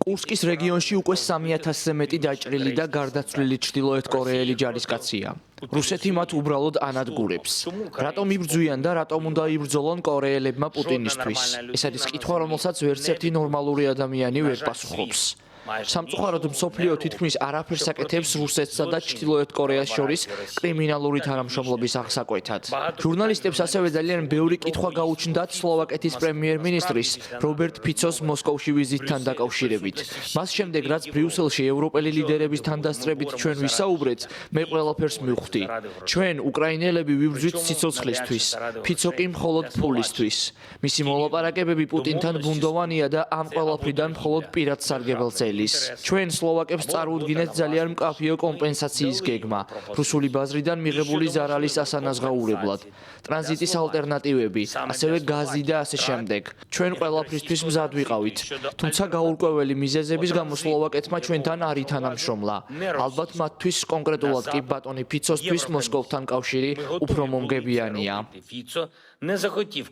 კურსკის რეგიონში უკვე 3000-ზე მეტი დაჭრილი და გარდაცვლილი ჩრდილოეთ კორეელი ჯარისკაცია. რუსეთი მათ უბრალოდ ანადგურებს. რატომ იბრძვიან და რატომ უნდა იბრძოლონ კორეელებმა პუტინისთვის? ეს არის კითხვა, რომელსაც ვერც ერთი ნორმალური ადამიანი ვერ პასუხობს. სამწუხაროდ მსოფლიო თითქმის არაფერს აკეთებს რუსეთსა და ჩრდილოეთ კორეას შორის კრიმინალური თანამშრომლობის აღსაკვეთად. ჟურნალისტებს ასევე ძალიან ბევრი კითხვა გაუჩნდათ სლოვაკეთის პრემიერ-მინისტრის რობერტ ფიცოს მოსკოვში ვიზიტთან დაკავშირებით. მას შემდეგ, რაც ბრიუსელში ევროპელი ლიდერების თანდასწრებით ჩვენ ვისაუბრეთ, მე ყველაფერს მივხვდი. ჩვენ უკრაინელები ვიბრძვით სიცოცხლისთვის, ფიცო კი მხოლოდ ფულისთვის. მისი მოლაპარაკებები პუტინთან ბუნდოვანია და ამ ყველაფრიდან მხოლოდ პირად სარგებელს ელის. ჩვენ სლოვაკებს წარუდგინეთ ძალიან მკაფიო კომპენსაციის გეგმა, რუსული ბაზრიდან მიღებული ზარალის ასანაზღაურებლად, ტრანზიტის ალტერნატივები, ასევე გაზი და ასე შემდეგ. ჩვენ ყველაფრისთვის მზად ვიყავით, თუმცა გაურკვეველი მიზეზების გამო სლოვაკეთმა ჩვენთან არ ითანამშრომლა. ალბათ მათთვის კონკრეტულად კი ბატონი ფიცოსთვის მოსკოვთან კავშირი უფრო მომგებიანია.